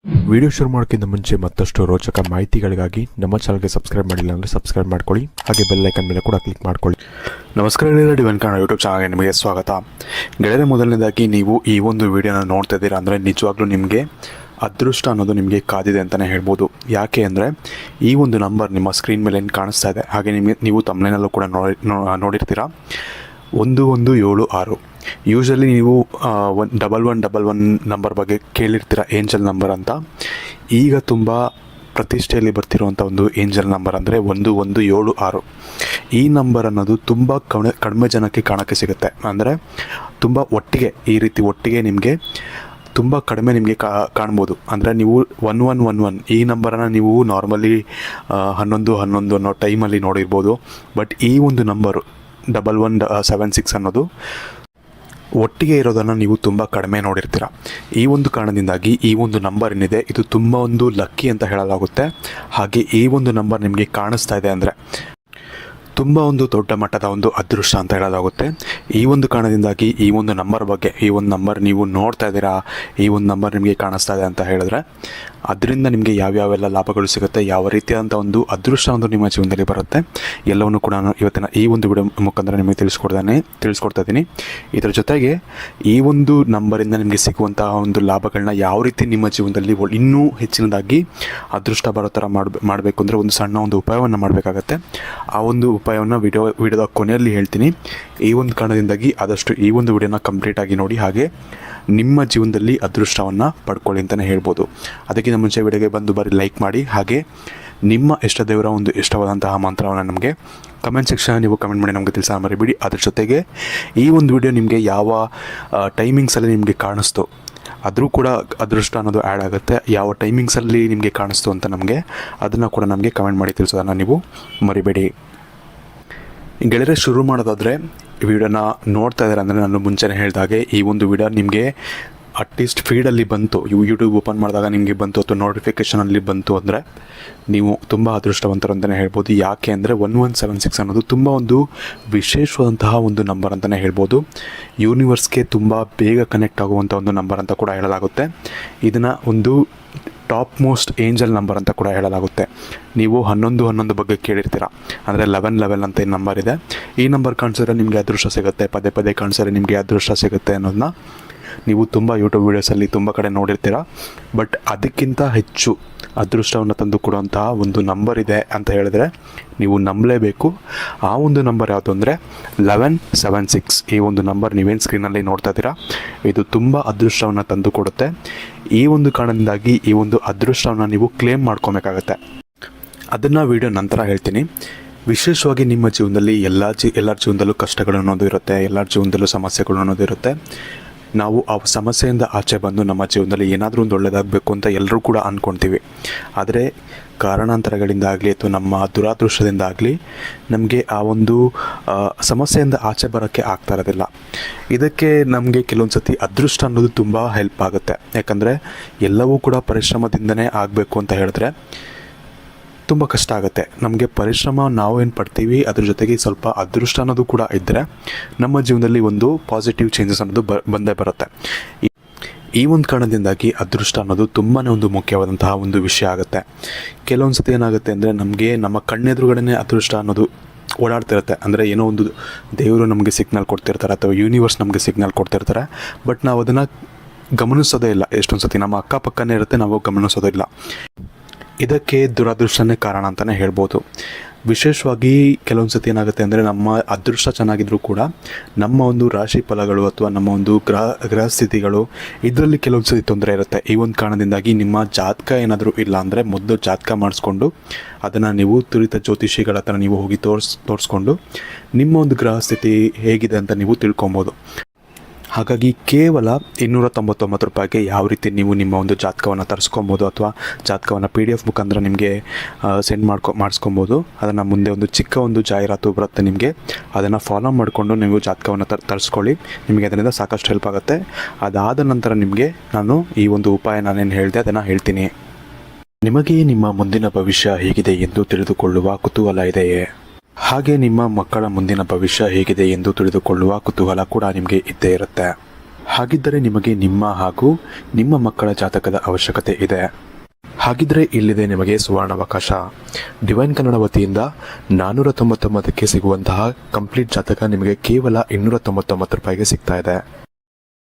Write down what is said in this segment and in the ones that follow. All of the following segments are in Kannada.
ವಿಡಿಯೋ ಶುರು ಮಾಡೋಕ್ಕಿಂತ ಮುಂಚೆ ಮತ್ತಷ್ಟು ರೋಚಕ ಮಾಹಿತಿಗಳಿಗಾಗಿ ನಮ್ಮ ಚಾನಲ್ಗೆ ಸಬ್ಸ್ಕ್ರೈಬ್ ಮಾಡಿಲ್ಲ ಅಂದರೆ ಸಬ್ಸ್ಕ್ರೈಬ್ ಮಾಡ್ಕೊಳ್ಳಿ, ಹಾಗೆ ಬೆಲ್ ಐಕನ್ ಮೇಲೆ ಕೂಡ ಕ್ಲಿಕ್ ಮಾಡ್ಕೊಳ್ಳಿ. ನಮಸ್ಕಾರ ಗೆಳೆಯರೆ, ಡಿವೈನ್ ಕನ್ನಡ ಯೂಟ್ಯೂಬ್ ಚಾನಲ್ಗೆ ನಿಮಗೆ ಸ್ವಾಗತ. ಗೆಳೆಯರೆ, ಮೊದಲನೇದಾಗಿ ನೀವು ಈ ಒಂದು ವಿಡಿಯೋನ ನೋಡ್ತಾ ಇದ್ದೀರಾ ಅಂದರೆ ನಿಜವಾಗ್ಲೂ ನಿಮಗೆ ಅದೃಷ್ಟ ಅನ್ನೋದು ನಿಮಗೆ ಕಾದಿದೆ ಅಂತಲೇ ಹೇಳ್ಬೋದು. ಯಾಕೆ ಅಂದರೆ ಈ ಒಂದು ನಂಬರ್ ನಿಮ್ಮ ಸ್ಕ್ರೀನ್ ಮೇಲೆ ಏನು ಕಾಣಿಸ್ತಾ ಇದೆ, ಹಾಗೆ ನೀವು ತಮ್ಲೈನಲ್ಲೂ ಕೂಡ ನೋಡಿರ್ತೀರ, 1176. ಯೂಶ್ವಲಿ ನೀವು 1111 ನಂಬರ್ ಬಗ್ಗೆ ಕೇಳಿರ್ತೀರ, ಏಂಜಲ್ ನಂಬರ್ ಅಂತ. ಈಗ ತುಂಬ ಪ್ರತಿಷ್ಠೆಯಲ್ಲಿ ಬರ್ತಿರುವಂಥ ಒಂದು ಏಂಜಲ್ ನಂಬರ್ ಅಂದರೆ 1176. ಈ ನಂಬರ್ ಅನ್ನೋದು ತುಂಬ ಕಡಿಮೆ ಜನಕ್ಕೆ ಕಾಣೋಕ್ಕೆ ಸಿಗುತ್ತೆ. ಅಂದರೆ ತುಂಬ ಈ ರೀತಿ ಒಟ್ಟಿಗೆ ನಿಮಗೆ ತುಂಬ ಕಡಿಮೆ ನಿಮಗೆ ಕಾಣ್ಬೋದು. ಅಂದರೆ ನೀವು 1111 ಈ ನಂಬರನ್ನು ನೀವು ನಾರ್ಮಲಿ 1111 ಅನ್ನೋ ಟೈಮಲ್ಲಿ ನೋಡಿರ್ಬೋದು. ಬಟ್ ಈ ಒಂದು ನಂಬರು 1176 ಅನ್ನೋದು ಒಟ್ಟಿಗೆ ಇರೋದನ್ನು ನೀವು ತುಂಬ ಕಡಿಮೆ ನೋಡಿರ್ತೀರ. ಈ ಒಂದು ಕಾರಣದಿಂದಾಗಿ ಈ ಒಂದು ನಂಬರ್ ಏನಿದೆ ಇದು ತುಂಬ ಒಂದು ಲಕ್ಕಿ ಅಂತ ಹೇಳಲಾಗುತ್ತೆ. ಹಾಗೆ ಈ ಒಂದು ನಂಬರ್ ನಿಮಗೆ ಕಾಣಿಸ್ತಾ ಇದೆ ಅಂದರೆ ತುಂಬ ಒಂದು ದೊಡ್ಡ ಮಟ್ಟದ ಒಂದು ಅದೃಷ್ಟ ಅಂತ ಹೇಳೋದಾಗುತ್ತೆ. ಈ ಒಂದು ಕಾರಣದಿಂದಾಗಿ ಈ ಒಂದು ನಂಬರ್ ಬಗ್ಗೆ, ಈ ಒಂದು ನಂಬರ್ ನೀವು ನೋಡ್ತಾ ಇದ್ದೀರಾ, ಈ ಒಂದು ನಂಬರ್ ನಿಮಗೆ ಕಾಣಿಸ್ತಾ ಇದೆ ಅಂತ ಹೇಳಿದ್ರೆ ಅದರಿಂದ ನಿಮಗೆ ಯಾವ್ಯಾವೆಲ್ಲ ಲಾಭಗಳು ಸಿಗುತ್ತೆ, ಯಾವ ರೀತಿಯಾದಂಥ ಒಂದು ಅದೃಷ್ಟ ಒಂದು ನಿಮ್ಮ ಜೀವನದಲ್ಲಿ ಬರುತ್ತೆ, ಎಲ್ಲವನ್ನು ಕೂಡ ನಾನು ಇವತ್ತಿನ ಈ ಒಂದು ವಿಡಿಯೋ ಮುಖಾಂತರ ನಿಮಗೆ ತಿಳಿಸ್ಕೊಡ್ತಾ ಇದ್ದೀನಿ. ಇದರ ಜೊತೆಗೆ ಈ ಒಂದು ನಂಬರಿಂದ ನಿಮಗೆ ಸಿಗುವಂತಹ ಒಂದು ಲಾಭಗಳನ್ನ ಯಾವ ರೀತಿ ನಿಮ್ಮ ಜೀವನದಲ್ಲಿ ಇನ್ನೂ ಹೆಚ್ಚಿನದಾಗಿ ಅದೃಷ್ಟ ಬರೋ ಥರ ಮಾಡಬೇಕು ಅಂದರೆ ಒಂದು ಸಣ್ಣ ಒಂದು ಉಪಾಯವನ್ನು ಮಾಡಬೇಕಾಗತ್ತೆ. ಆ ಒಂದು ಉಪಾಯವನ್ನು ವಿಡಿಯೋದ ಕೊನೆಯಲ್ಲಿ ಹೇಳ್ತೀನಿ. ಈ ಒಂದು ಕಾರಣದಿಂದಾಗಿ ಆದಷ್ಟು ಈ ಒಂದು ವಿಡಿಯೋನ ಕಂಪ್ಲೀಟಾಗಿ ನೋಡಿ, ಹಾಗೆ ನಿಮ್ಮ ಜೀವನದಲ್ಲಿ ಅದೃಷ್ಟವನ್ನು ಪಡ್ಕೊಳ್ಳಿ ಅಂತಲೇ ಹೇಳ್ಬೋದು. ಅದಕ್ಕಿಂತ ಮುಂಚೆ ವಿಡಿಯೋಗೆ ಬಂದು ಬರೀ ಲೈಕ್ ಮಾಡಿ, ಹಾಗೆ ನಿಮ್ಮ ಇಷ್ಟ ದೇವರ ಒಂದು ಇಷ್ಟವಾದಂತಹ ಮಂತ್ರವನ್ನು ನಮಗೆ ಕಮೆಂಟ್ ಸೆಕ್ಷನ್ ನೀವು ಕಮೆಂಟ್ ಮಾಡಿ ನಮಗೆ ತಿಳಿಸ ಮರಿಬೇಡಿ. ಅದ್ರ ಜೊತೆಗೆ ಈ ಒಂದು ವಿಡಿಯೋ ನಿಮಗೆ ಯಾವ ಟೈಮಿಂಗ್ಸಲ್ಲಿ ನಿಮಗೆ ಕಾಣಿಸ್ತೋ ಆದರೂ ಕೂಡ ಅದೃಷ್ಟ ಅನ್ನೋದು ಆ್ಯಡ್ ಆಗುತ್ತೆ. ಯಾವ ಟೈಮಿಂಗ್ಸಲ್ಲಿ ನಿಮಗೆ ಕಾಣಿಸ್ತು ಅಂತ ಅದನ್ನು ಕೂಡ ನಮಗೆ ಕಮೆಂಟ್ ಮಾಡಿ ತಿಳಿಸೋದನ್ನು ನೀವು ಮರಿಬೇಡಿ. ಗೆಳೆಯರೆ, ಶುರು ಮಾಡೋದಾದರೆ ವಿಡಿಯೋನ ನೋಡ್ತಾ ಇದ್ದಾರೆ ಅಂದರೆ ನಾನು ಮುಂಚೆನೇ ಹೇಳಿದಾಗೆ ಈ ಒಂದು ವಿಡಿಯೋ ನಿಮಗೆ ಅಟ್ಲೀಸ್ಟ್ ಫೀಡಲ್ಲಿ ಬಂತು, ಯೂಟ್ಯೂಬ್ ಓಪನ್ ಮಾಡಿದಾಗ ನಿಮಗೆ ಬಂತು ಅಥವಾ ನೋಟಿಫಿಕೇಷನಲ್ಲಿ ಬಂತು ಅಂದರೆ ನೀವು ತುಂಬ ಅದೃಷ್ಟವಂತರು ಅಂತಲೇ ಹೇಳ್ಬೋದು. ಯಾಕೆ ಅಂದರೆ 1176 ಅನ್ನೋದು ತುಂಬ ಒಂದು ವಿಶೇಷವಾದಂತಹ ಒಂದು ನಂಬರ್ ಅಂತಲೇ ಹೇಳ್ಬೋದು. ಯೂನಿವರ್ಸ್ಗೆ ತುಂಬ ಬೇಗ ಕನೆಕ್ಟ್ ಆಗುವಂಥ ಒಂದು ನಂಬರ್ ಅಂತ ಕೂಡ ಹೇಳಲಾಗುತ್ತೆ. ಇದನ್ನು ಒಂದು ಟಾಪ್ ಮೋಸ್ಟ್ ಏಂಜಲ್ ನಂಬರ್ ಅಂತ ಕೂಡ ಹೇಳಲಾಗುತ್ತೆ. ನೀವು 1111 ಬಗ್ಗೆ ಕೇಳಿರ್ತೀರ, ಅಂದರೆ 1111 ಅಂತ ಏನು ನಂಬರ್ ಇದೆ, ಈ ನಂಬರ್ ಕಾಣಿಸಿದ್ರೆ ನಿಮಗೆ ಅದೃಷ್ಟ ಸಿಗುತ್ತೆ, ಪದೇ ಪದೇ ಕಾಣಿಸಿದ್ರೆ ನಿಮಗೆ ಅದೃಷ್ಟ ಸಿಗುತ್ತೆ ಅನ್ನೋದನ್ನ ನೀವು ತುಂಬ ಯೂಟ್ಯೂಬ್ ವೀಡಿಯೋಸಲ್ಲಿ ತುಂಬ ಕಡೆ ನೋಡಿರ್ತೀರ. ಬಟ್ ಅದಕ್ಕಿಂತ ಹೆಚ್ಚು ಅದೃಷ್ಟವನ್ನು ತಂದು ಕೊಡುವಂತಹ ಒಂದು ನಂಬರ್ ಇದೆ ಅಂತ ಹೇಳಿದ್ರೆ ನೀವು ನಂಬಲೇಬೇಕು. ಆ ಒಂದು ನಂಬರ್ ಯಾವುದು ಅಂದರೆ 1176. ಈ ಒಂದು ನಂಬರ್ ನೀವೇನು ಸ್ಕ್ರೀನಲ್ಲಿ ನೋಡ್ತಾ ಇದ್ದೀರಾ, ಇದು ತುಂಬ ಅದೃಷ್ಟವನ್ನು ತಂದು ಕೊಡುತ್ತೆ. ಈ ಒಂದು ಕಾರಣದಿಂದಾಗಿ ಈ ಒಂದು ಅದೃಷ್ಟವನ್ನು ನೀವು ಕ್ಲೇಮ್ ಮಾಡ್ಕೊಬೇಕಾಗತ್ತೆ. ಅದನ್ನು ವಿಡಿಯೋ ನಂತರ ಹೇಳ್ತೀನಿ. ವಿಶೇಷವಾಗಿ ನಿಮ್ಮ ಜೀವನದಲ್ಲಿ ಎಲ್ಲರ ಜೀವನದಲ್ಲೂ ಕಷ್ಟಗಳು ಅನ್ನೋದು ಇರುತ್ತೆ, ಎಲ್ಲರ ಜೀವನದಲ್ಲೂ ಸಮಸ್ಯೆಗಳು ಅನ್ನೋದು ಇರುತ್ತೆ. ನಾವು ಆ ಸಮಸ್ಯೆಯಿಂದ ಆಚೆ ಬಂದು ನಮ್ಮ ಜೀವನದಲ್ಲಿ ಏನಾದರೂ ಒಂದು ಒಳ್ಳೆಯದಾಗಬೇಕು ಅಂತ ಎಲ್ಲರೂ ಕೂಡ ಅಂದ್ಕೊಳ್ತೀವಿ. ಆದರೆ ಕಾರಣಾಂತರಗಳಿಂದ ಆಗಲಿ ಅಥವಾ ನಮ್ಮ ದುರಾದೃಷ್ಟದಿಂದ ಆಗಲಿ ನಮಗೆ ಆ ಒಂದು ಸಮಸ್ಯೆಯಿಂದ ಆಚೆ ಬರೋಕ್ಕೆ ಆಗ್ತಾ ಇರೋದಿಲ್ಲ. ಇದಕ್ಕೆ ನಮಗೆ ಕೆಲವೊಂದು ಸತಿ ಅದೃಷ್ಟ ಅನ್ನೋದು ತುಂಬ ಹೆಲ್ಪ್ ಆಗುತ್ತೆ. ಯಾಕಂದರೆ ಎಲ್ಲವೂ ಕೂಡ ಪರಿಶ್ರಮದಿಂದನೇ ಆಗಬೇಕು ಅಂತ ಹೇಳಿದ್ರೆ ತುಂಬ ಕಷ್ಟ ಆಗುತ್ತೆ. ನಮಗೆ ಪರಿಶ್ರಮ ನಾವೇನು ಪಡ್ತೀವಿ, ಅದ್ರ ಜೊತೆಗೆ ಸ್ವಲ್ಪ ಅದೃಷ್ಟ ಅನ್ನೋದು ಕೂಡ ಇದ್ದರೆ ನಮ್ಮ ಜೀವನದಲ್ಲಿ ಒಂದು ಪಾಸಿಟಿವ್ ಚೇಂಜಸ್ ಅನ್ನೋದು ಬಂದೇ ಬರುತ್ತೆ. ಈ ಒಂದು ಕಾರಣದಿಂದಾಗಿ ಅದೃಷ್ಟ ಅನ್ನೋದು ತುಂಬಾ ಒಂದು ಮುಖ್ಯವಾದಂತಹ ಒಂದು ವಿಷಯ ಆಗುತ್ತೆ. ಕೆಲವೊಂದು ಸತಿ ಏನಾಗುತ್ತೆ ಅಂದರೆ ನಮಗೆ ನಮ್ಮ ಕಣ್ಣೆದುರುಗಡೆ ಅದೃಷ್ಟ ಅನ್ನೋದು ಓಡಾಡ್ತಿರುತ್ತೆ. ಅಂದರೆ ಏನೋ ಒಂದು ದೇವರು ನಮಗೆ ಸಿಗ್ನಲ್ ಕೊಡ್ತಿರ್ತಾರೆ ಅಥವಾ ಯೂನಿವರ್ಸ್ ನಮಗೆ ಸಿಗ್ನಲ್ ಕೊಡ್ತಿರ್ತಾರೆ, ಬಟ್ ನಾವು ಅದನ್ನು ಗಮನಿಸೋದೇ ಇಲ್ಲ. ಎಷ್ಟೊಂದು ಸತಿ ನಮ್ಮ ಅಕ್ಕಪಕ್ಕನೇ ಇರುತ್ತೆ, ನಾವು ಗಮನಿಸೋದಿಲ್ಲ. ಇದಕ್ಕೆ ದುರಾದೃಷ್ಟನೇ ಕಾರಣ ಅಂತಲೇ ಹೇಳ್ಬೋದು. ವಿಶೇಷವಾಗಿ ಕೆಲವೊಂದು ಸತಿ ಏನಾಗುತ್ತೆ ಅಂದರೆ ನಮ್ಮ ಅದೃಷ್ಟ ಚೆನ್ನಾಗಿದ್ರೂ ಕೂಡ ನಮ್ಮ ಒಂದು ರಾಶಿ ಫಲಗಳು ಅಥವಾ ನಮ್ಮ ಒಂದು ಗ್ರಹ ಸ್ಥಿತಿಗಳು ಇದರಲ್ಲಿ ಕೆಲವೊಂದು ಸತಿ ತೊಂದರೆ ಇರುತ್ತೆ. ಈ ಒಂದು ಕಾರಣದಿಂದಾಗಿ ನಿಮ್ಮ ಜಾತಕ ಏನಾದರೂ ಇಲ್ಲ ಅಂದರೆ ಮೊದಲು ಜಾತಕ ಮಾಡಿಸ್ಕೊಂಡು ಅದನ್ನು ನೀವು ತುರಿತ ಜ್ಯೋತಿಷಿಗಳ ಹತ್ರ ನೀವು ಹೋಗಿ ತೋರಿಸ್ಕೊಂಡು ನಿಮ್ಮ ಒಂದು ಗ್ರಹ ಸ್ಥಿತಿ ಹೇಗಿದೆ ಅಂತ ನೀವು ತಿಳ್ಕೊಬೋದು. ಹಾಗಾಗಿ ಕೇವಲ 299 ರೂಪಾಯಿಗೆ ಯಾವ ರೀತಿ ನೀವು ನಿಮ್ಮ ಒಂದು ಜಾತಕವನ್ನು ತರಿಸ್ಕೊಬೋದು ಅಥವಾ ಜಾತಕವನ್ನು PDF ಮುಖಾಂತರ ನಿಮಗೆ ಸೆಂಡ್ ಮಾಡಿಸ್ಕೊಬೋದು. ಅದನ್ನು ಮುಂದೆ ಒಂದು ಚಿಕ್ಕ ಒಂದು ಜಾಹೀರಾತು ಬರುತ್ತೆ ನಿಮಗೆ, ಅದನ್ನು ಫಾಲೋ ಮಾಡಿಕೊಂಡು ನೀವು ಜಾತಕವನ್ನು ತರಿಸ್ಕೊಳ್ಳಿ. ನಿಮಗೆ ಅದರಿಂದ ಸಾಕಷ್ಟು ಹೆಲ್ಪ್ ಆಗುತ್ತೆ. ಅದಾದ ನಂತರ ನಿಮಗೆ ನಾನು ಈ ಒಂದು ಉಪಾಯ ನಾನೇನು ಹೇಳಿದೆ ಅದನ್ನು ಹೇಳ್ತೀನಿ. ನಿಮಗೆ ನಿಮ್ಮ ಮುಂದಿನ ಭವಿಷ್ಯ ಹೇಗಿದೆ ಎಂದು ತಿಳಿದುಕೊಳ್ಳುವ ಕುತೂಹಲ ಇದೆಯೇ? ಹಾಗೆ ನಿಮ್ಮ ಮಕ್ಕಳ ಮುಂದಿನ ಭವಿಷ್ಯ ಹೇಗಿದೆ ಎಂದು ತಿಳಿದುಕೊಳ್ಳುವ ಕುತೂಹಲ ಕೂಡ ನಿಮಗೆ ಇದ್ದೇ ಇರುತ್ತೆ. ಹಾಗಿದ್ದರೆ ನಿಮಗೆ ನಿಮ್ಮ ಹಾಗೂ ನಿಮ್ಮ ಮಕ್ಕಳ ಜಾತಕದ ಅವಶ್ಯಕತೆ ಇದೆ. ಹಾಗಿದ್ರೆ ಇಲ್ಲಿದೆ ನಿಮಗೆ ಸುವರ್ಣಾವಕಾಶ. ಡಿವೈನ್ ಕನ್ನಡ ವತಿಯಿಂದ 499ಕ್ಕೆ ಸಿಗುವಂತಹ ಕಂಪ್ಲೀಟ್ ಜಾತಕ ನಿಮಗೆ ಕೇವಲ 299 ರೂಪಾಯಿಗೆ ಸಿಗ್ತಾ ಇದೆ.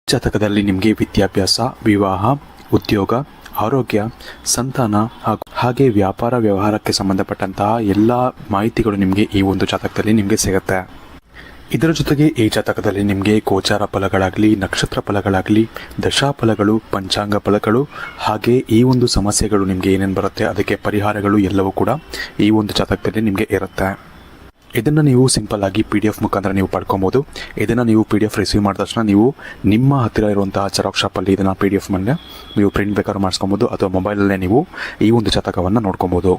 ಜಾತಕದಲ್ಲಿ ನಿಮಗೆ ವಿದ್ಯಾಭ್ಯಾಸ, ವಿವಾಹ, ಉದ್ಯೋಗ, ಆರೋಗ್ಯ, ಸಂತಾನ ಹಾಗೆ ವ್ಯಾಪಾರ ವ್ಯವಹಾರಕ್ಕೆ ಸಂಬಂಧಪಟ್ಟಂತಹ ಎಲ್ಲ ಮಾಹಿತಿಗಳು ನಿಮಗೆ ಈ ಒಂದು ಜಾತಕದಲ್ಲಿ ನಿಮಗೆ ಸಿಗುತ್ತೆ. ಇದರ ಜೊತೆಗೆ ಈ ಜಾತಕದಲ್ಲಿ ನಿಮಗೆ ಗೋಚಾರ ಫಲಗಳಾಗಲಿ, ನಕ್ಷತ್ರ ಫಲಗಳಾಗಲಿ, ದಶಾಫಲಗಳು, ಪಂಚಾಂಗ ಫಲಗಳು ಹಾಗೆ ಈ ಒಂದು ಸಮಸ್ಯೆಗಳು ನಿಮಗೆ ಏನೇನು ಬರುತ್ತೆ ಅದಕ್ಕೆ ಪರಿಹಾರಗಳು ಎಲ್ಲವೂ ಕೂಡ ಈ ಒಂದು ಜಾತಕದಲ್ಲಿ ನಿಮಗೆ ಇರುತ್ತೆ. ಇದನ್ನು ನೀವು ಸಿಂಪಲ್ ಆಗಿ PDF ಮುಖಾಂತರ ನೀವು ಪಡ್ಕೊಬೋದು. ಇದನ್ನು ನೀವು PDF ರಿಸೀವ್ ಮಾಡಿದ ತಕ್ಷಣ ನೀವು ನಿಮ್ಮ ಹತ್ತಿರ ಇರುವಂತಹ ಜೆರಾಕ್ಸ್ ಶಾಪಲ್ಲಿ ಇದನ್ನು PDF ಮೇಲೆ ನೀವು ಪ್ರಿಂಟ್ ಬೇಕಾದ್ರೂ ಮಾಡಿಸ್ಕೊಬೋದು ಅಥವಾ ಮೊಬೈಲಲ್ಲೇ ನೀವು ಈ ಒಂದು ಜಾತಕವನ್ನು ನೋಡ್ಕೊಬೋದು.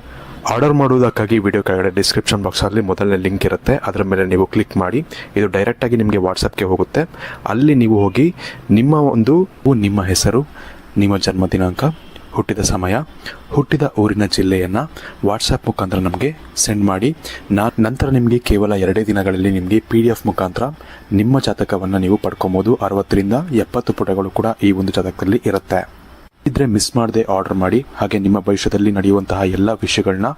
ಆರ್ಡರ್ ಮಾಡುವುದಕ್ಕಾಗಿ ವಿಡಿಯೋ ಕೆಳಗಡೆ ಡಿಸ್ಕ್ರಿಪ್ಷನ್ ಬಾಕ್ಸಲ್ಲಿ ಮೊದಲನೇ ಲಿಂಕ್ ಇರುತ್ತೆ, ಅದರ ಮೇಲೆ ನೀವು ಕ್ಲಿಕ್ ಮಾಡಿ ಇದು ಡೈರೆಕ್ಟಾಗಿ ನಿಮಗೆ ವಾಟ್ಸಪ್ಗೆ ಹೋಗುತ್ತೆ. ಅಲ್ಲಿ ನೀವು ಹೋಗಿ ನಿಮ್ಮ ಹೆಸರು, ನಿಮ್ಮ ಜನ್ಮ ದಿನಾಂಕ, ಹುಟ್ಟಿದ ಸಮಯ, ಹುಟ್ಟಿದ ಊರಿನ ಜಿಲ್ಲೆಯನ್ನು ವಾಟ್ಸಪ್ ಮುಖಾಂತರ ನಮಗೆ ಸೆಂಡ್ ಮಾಡಿ ನಂತರ ನಿಮಗೆ ಕೇವಲ 2 ದಿನಗಳಲ್ಲಿ ನಿಮಗೆ PDF ಮುಖಾಂತರ ನಿಮ್ಮ ಜಾತಕವನ್ನು ನೀವು ಪಡ್ಕೊಬೋದು. 60ರಿಂದ 70 ಪುಟಗಳು ಕೂಡ ಈ ಒಂದು ಜಾತಕದಲ್ಲಿ ಇರುತ್ತೆ. ಇದ್ರೆ ಮಿಸ್ ಮಾಡದೆ ಆರ್ಡರ್ ಮಾಡಿ. ಹಾಗೆ ನಿಮ್ಮ ಭವಿಷ್ಯದಲ್ಲಿ ನಡೆಯುವಂತಹ ಎಲ್ಲ ವಿಷಯಗಳನ್ನ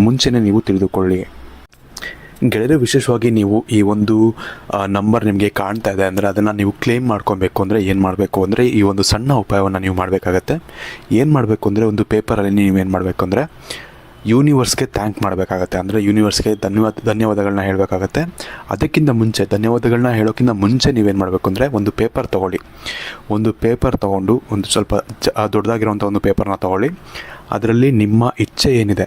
ಮುಂಚೆನೇ ನೀವು ತಿಳಿದುಕೊಳ್ಳಿ. ಗೆಳೆಯರೆ, ವಿಶೇಷವಾಗಿ ನೀವು ಈ ಒಂದು ನಂಬರ್ ನಿಮಗೆ ಕಾಣ್ತಾ ಇದೆ ಅಂದರೆ ಅದನ್ನು ನೀವು ಕ್ಲೇಮ್ ಮಾಡ್ಕೊಬೇಕು ಅಂದರೆ ಏನು ಮಾಡಬೇಕು ಅಂದರೆ ಈ ಒಂದು ಸಣ್ಣ ಉಪಾಯವನ್ನು ನೀವು ಮಾಡಬೇಕಾಗತ್ತೆ. ಏನು ಮಾಡಬೇಕು ಅಂದರೆ ಒಂದು ಪೇಪರಲ್ಲಿ ನೀವೇನು ಮಾಡಬೇಕು ಅಂದರೆ ಯೂನಿವರ್ಸ್ಗೆ ಥ್ಯಾಂಕ್ ಮಾಡಬೇಕಾಗತ್ತೆ. ಅಂದರೆ ಯೂನಿವರ್ಸ್ಗೆ ಧನ್ಯವಾದಗಳನ್ನ ಹೇಳಬೇಕಾಗತ್ತೆ. ಅದಕ್ಕಿಂತ ಮುಂಚೆ ಧನ್ಯವಾದಗಳನ್ನ ಹೇಳೋಕ್ಕಿಂತ ಮುಂಚೆ ನೀವೇನು ಮಾಡಬೇಕು ಅಂದರೆ ಒಂದು ಪೇಪರ್ ತೊಗೊಳ್ಳಿ. ಒಂದು ಪೇಪರ್ ತೊಗೊಂಡು ಒಂದು ಸ್ವಲ್ಪ ದೊಡ್ಡದಾಗಿರೋಂಥ ಒಂದು ಪೇಪರ್ನ ತೊಗೊಳ್ಳಿ. ಅದರಲ್ಲಿ ನಿಮ್ಮ ಇಚ್ಛೆ ಏನಿದೆ,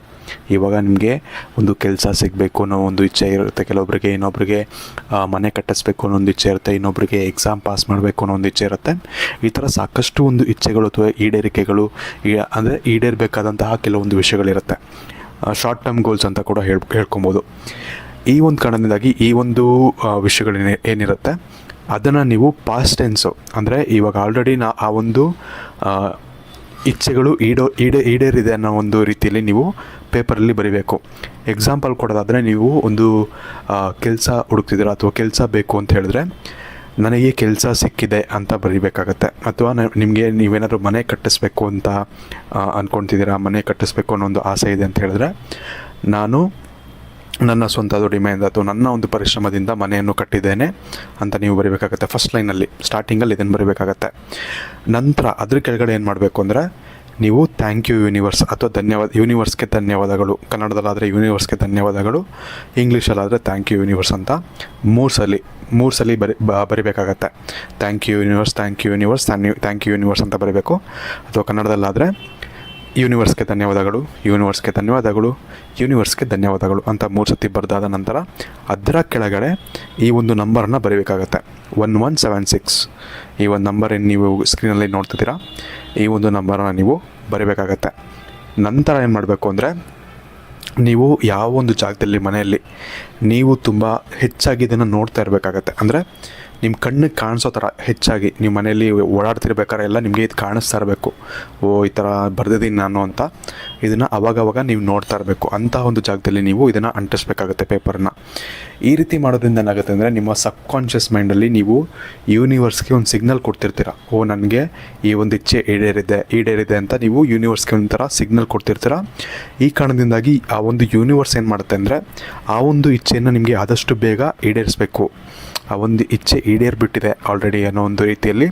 ಇವಾಗ ನಿಮಗೆ ಒಂದು ಕೆಲಸ ಸಿಗಬೇಕು ಅನ್ನೋ ಒಂದು ಇಚ್ಛೆ ಇರುತ್ತೆ ಕೆಲವೊಬ್ಬರಿಗೆ, ಇನ್ನೊಬ್ಬರಿಗೆ ಮನೆ ಕಟ್ಟಿಸ್ಬೇಕು ಅನ್ನೋ ಒಂದು ಇಚ್ಛೆ ಇರುತ್ತೆ, ಇನ್ನೊಬ್ಬರಿಗೆ ಎಕ್ಸಾಮ್ ಪಾಸ್ ಮಾಡಬೇಕು ಅನ್ನೋ ಒಂದು ಇಚ್ಛೆ ಇರುತ್ತೆ. ಈ ಥರ ಸಾಕಷ್ಟು ಒಂದು ಇಚ್ಛೆಗಳು ಅಥವಾ ಈಡೇರಿಕೆಗಳು ಅಂದರೆ ಈಡೇರಬೇಕಾದಂತಹ ಕೆಲವೊಂದು ವಿಷಯಗಳಿರುತ್ತೆ. ಶಾರ್ಟ್ ಟರ್ಮ್ ಗೋಲ್ಸ್ ಅಂತ ಕೂಡ ಹೇಳ್ಕೊಬೋದು. ಈ ಒಂದು ಕಾರಣದಿಂದಾಗಿ ಈ ಒಂದು ವಿಷಯಗಳು ಏನಿರುತ್ತೆ ಅದನ್ನು ನೀವು ಪಾಸ್ಟ್ ಟೆನ್ಸು ಅಂದರೆ ಇವಾಗ ಆಲ್ರೆಡಿ ಆ ಒಂದು ಇಚ್ಛೆಗಳು ಈಡೇರಿದೆ ಅನ್ನೋ ಒಂದು ರೀತಿಯಲ್ಲಿ ನೀವು ಪೇಪರಲ್ಲಿ ಬರೀಬೇಕು. ಎಕ್ಸಾಂಪಲ್ ಕೊಡೋದಾದರೆ ನೀವು ಒಂದು ಕೆಲಸ ಹುಡುಕ್ತಿದ್ದೀರ ಅಥವಾ ಕೆಲಸ ಬೇಕು ಅಂತ ಹೇಳಿದ್ರೆ ನನಗೆ ಕೆಲಸ ಸಿಕ್ಕಿದೆ ಅಂತ ಬರೀಬೇಕಾಗತ್ತೆ. ಅಥವಾ ನೀವೇನಾದರೂ ಮನೆ ಕಟ್ಟಿಸ್ಬೇಕು ಅಂತ ಅಂದ್ಕೊಳ್ತಿದ್ದೀರಾ, ಮನೆ ಕಟ್ಟಿಸ್ಬೇಕು ಅನ್ನೋ ಒಂದು ಆಸೆ ಇದೆ ಅಂತ ಹೇಳಿದ್ರೆ ನಾನು ನನ್ನ ಸ್ವಂತ ದುಡಿಮೆಯಿಂದ ಅಥವಾ ನನ್ನ ಒಂದು ಪರಿಶ್ರಮದಿಂದ ಮನೆಯನ್ನು ಕಟ್ಟಿದ್ದೇನೆ ಅಂತ ನೀವು ಬರೀಬೇಕಾಗತ್ತೆ. ಫಸ್ಟ್ ಲೈನಲ್ಲಿ ಸ್ಟಾರ್ಟಿಂಗಲ್ಲಿ ಇದನ್ನು ಬರೀಬೇಕಾಗತ್ತೆ. ನಂತರ ಅದ್ರ ಕೆಳಗಡೆ ಏನು ಮಾಡಬೇಕು ಅಂದರೆ ನೀವು ಥ್ಯಾಂಕ್ ಯು ಯೂನಿವರ್ಸ್ ಅಥವಾ ಯೂನಿವರ್ಸ್ಗೆ ಧನ್ಯವಾದಗಳು, ಕನ್ನಡದಲ್ಲಾದರೆ ಯೂನಿವರ್ಸ್ಗೆ ಧನ್ಯವಾದಗಳು, ಇಂಗ್ಲೀಷಲ್ಲಾದರೆ ಥ್ಯಾಂಕ್ ಯು ಯೂನಿವರ್ಸ್ ಅಂತ ಮೂರು ಸಲ ಬರಿಬೇಕಾಗತ್ತೆ. Thank you universe, thank you universe, thank you universe ಅಂತ ಬರೀಬೇಕು. ಅಥವಾ ಕನ್ನಡದಲ್ಲಾದರೆ ಯೂನಿವರ್ಸ್ಗೆ ಧನ್ಯವಾದಗಳು, ಯೂನಿವರ್ಸ್ಗೆ ಧನ್ಯವಾದಗಳು, ಯೂನಿವರ್ಸ್ಗೆ ಧನ್ಯವಾದಗಳು ಅಂತ 3 ಸತಿ ಬರೆದಾದ ನಂತರ ಅದರ ಕೆಳಗಡೆ ಈ ಒಂದು ನಂಬರನ್ನು ಬರೀಬೇಕಾಗತ್ತೆ. 1176 ಈ ಒಂದು ನಂಬರ್ ಏನು ನೀವು ಸ್ಕ್ರೀನಲ್ಲಿ ನೋಡ್ತಿದ್ದೀರಾ, ಈ ಒಂದು ನಂಬರನ್ನು ನೀವು ಬರೀಬೇಕಾಗತ್ತೆ. ನಂತರ ಏನು ಮಾಡಬೇಕು ಅಂದರೆ ನೀವು ಯಾವ ಒಂದು ಜಾಗದಲ್ಲಿ ಮನೆಯಲ್ಲಿ ನೀವು ತುಂಬ ಹೆಚ್ಚಾಗಿ ಇದನ್ನು ನೋಡ್ತಾ ಇರಬೇಕಾಗತ್ತೆ. ಅಂದರೆ ನಿಮ್ಮ ಕಣ್ಣಿಗೆ ಕಾಣಿಸೋ ಥರ ಹೆಚ್ಚಾಗಿ ನೀವು ಮನೆಯಲ್ಲಿ ಓಡಾಡ್ತಿರ್ಬೇಕಾದ್ರೆ ಎಲ್ಲ ನಿಮಗೆ ಇದು ಕಾಣಿಸ್ತಾ ಇರಬೇಕು. ಈ ಥರ ಬರೆದಿದ್ದೀನಿ ನಾನು ಅಂತ ಇದನ್ನು ಅವಾಗವಾಗ ನೀವು ನೋಡ್ತಾ ಇರಬೇಕು. ಅಂತಹ ಒಂದು ಜಾಗದಲ್ಲಿ ನೀವು ಇದನ್ನು ಅಂಟಿಸ್ಬೇಕಾಗತ್ತೆ ಪೇಪರ್ನ. ಈ ರೀತಿ ಮಾಡೋದ್ರಿಂದ ಏನಾಗುತ್ತೆ ಅಂದರೆ ನಿಮ್ಮ ಸಬ್ಕಾನ್ಷಿಯಸ್ ಮೈಂಡಲ್ಲಿ ನೀವು ಯೂನಿವರ್ಸ್ಗೆ ಒಂದು ಸಿಗ್ನಲ್ ಕೊಡ್ತಿರ್ತೀರ. ನನಗೆ ಈ ಒಂದು ಇಚ್ಛೆ ಈಡೇರಿದೆ ಅಂತ ನೀವು ಯೂನಿವರ್ಸ್ಗೆ ಒಂಥರ ಸಿಗ್ನಲ್ ಕೊಡ್ತಿರ್ತೀರ. ಈ ಕಾರಣದಿಂದಾಗಿ ಆ ಒಂದು ಯೂನಿವರ್ಸ್ ಏನು ಮಾಡುತ್ತೆ ಅಂದರೆ ಆ ಒಂದು ಇಚ್ಛೆಯನ್ನು ನಿಮಗೆ ಆದಷ್ಟು ಬೇಗ ಈಡೇರಿಸಬೇಕು. ಆ ಒಂದು ಇಚ್ಛೆ ಈಡೇರಿಬಿಟ್ಟಿದೆ ಆಲ್ರೆಡಿ ಅನ್ನೋ ಒಂದು ರೀತಿಯಲ್ಲಿ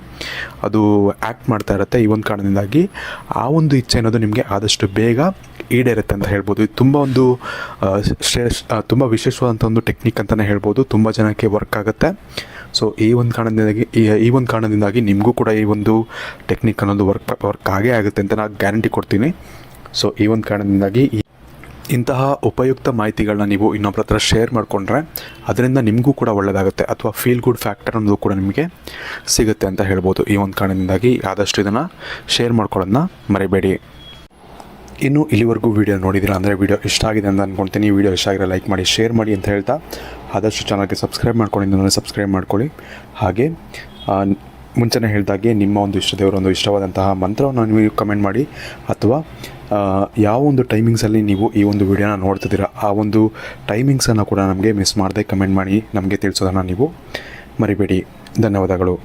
ಅದು ಆ್ಯಕ್ಟ್ ಮಾಡ್ತಾ ಇರುತ್ತೆ. ಈ ಒಂದು ಕಾರಣದಿಂದಾಗಿ ಆ ಒಂದು ಇಚ್ಛೆ ಅನ್ನೋದು ನಿಮಗೆ ಆದಷ್ಟು ಬೇಗ ಈಡೇರುತ್ತೆ ಅಂತ ಹೇಳ್ಬೋದು. ಇದು ತುಂಬ ವಿಶೇಷವಾದಂಥ ಒಂದು ಟೆಕ್ನಿಕ್ ಅಂತಲೇ ಹೇಳ್ಬೋದು. ತುಂಬ ಜನಕ್ಕೆ ವರ್ಕ್ ಆಗುತ್ತೆ. ಸೊ ಈ ಒಂದು ಕಾರಣದಿಂದಾಗಿ ನಿಮಗೂ ಕೂಡ ಈ ಒಂದು ಟೆಕ್ನಿಕ್ ಅನ್ನೋದು ವರ್ಕ್ ಆಗೇ ಆಗುತ್ತೆ ಅಂತ ನಾನು ಗ್ಯಾರಂಟಿ ಕೊಡ್ತೀನಿ. ಸೊ ಈ ಒಂದು ಕಾರಣದಿಂದಾಗಿ ಇಂತಹ ಉಪಯುಕ್ತ ಮಾಹಿತಿಗಳನ್ನ ನೀವು ಇನ್ನೊಬ್ಬರ ಹತ್ರ ಶೇರ್ ಮಾಡಿಕೊಂಡ್ರೆ ಅದರಿಂದ ನಿಮಗೂ ಕೂಡ ಒಳ್ಳೆಯದಾಗುತ್ತೆ ಅಥವಾ ಫೀಲ್ ಗುಡ್ ಫ್ಯಾಕ್ಟರ್ ಅನ್ನೋದು ಕೂಡ ನಿಮಗೆ ಸಿಗುತ್ತೆ ಅಂತ ಹೇಳ್ಬೋದು. ಈ ಒಂದು ಕಾರಣದಿಂದಾಗಿ ಆದಷ್ಟು ಇದನ್ನು ಶೇರ್ ಮಾಡ್ಕೊಳ್ಳೋದನ್ನ ಮರಿಬೇಡಿ. ಇನ್ನು ಇಲ್ಲಿವರೆಗೂ ವೀಡಿಯೋ ನೋಡಿದ್ದೀರಾ ಅಂದರೆ ವೀಡಿಯೋ ಇಷ್ಟ ಆಗಿದೆ ಅಂತ ಅಂದ್ಕೊಳ್ತೀನಿ. ವೀಡಿಯೋ ಇಷ್ಟ ಆಗಿರೋ ಲೈಕ್ ಮಾಡಿ, ಶೇರ್ ಮಾಡಿ ಅಂತ ಹೇಳ್ತಾ ಆದಷ್ಟು ಚಾನಲ್ಗೆ ಸಬ್ಸ್ಕ್ರೈಬ್ ಮಾಡ್ಕೊಂಡಿದ್ದು ಸಬ್ಸ್ಕ್ರೈಬ್ ಮಾಡ್ಕೊಳ್ಳಿ. ಹಾಗೆ ಮುಂಚೆನೇ ಹೇಳಿದಾಗೆ ನಿಮ್ಮ ಒಂದು ಇಷ್ಟದೇವರ ಒಂದು ಇಷ್ಟವಾದಂತಹ ಮಂತ್ರವನ್ನು ನೀವು ಕಮೆಂಟ್ ಮಾಡಿ ಅಥವಾ ಯಾವ ಒಂದು ಟೈಮಿಂಗ್ಸಲ್ಲಿ ನೀವು ಈ ಒಂದು ವಿಡಿಯೋನ ನೋಡ್ತಿದ್ದೀರಾ ಆ ಒಂದು ಟೈಮಿಂಗ್ಸನ್ನು ಕೂಡ ನಮಗೆ ಮಿಸ್ ಮಾಡದೆ ಕಮೆಂಟ್ ಮಾಡಿ ನಮಗೆ ತಿಳಿಸೋದನ್ನು ನೀವು ಮರಿಬೇಡಿ. ಧನ್ಯವಾದಗಳು.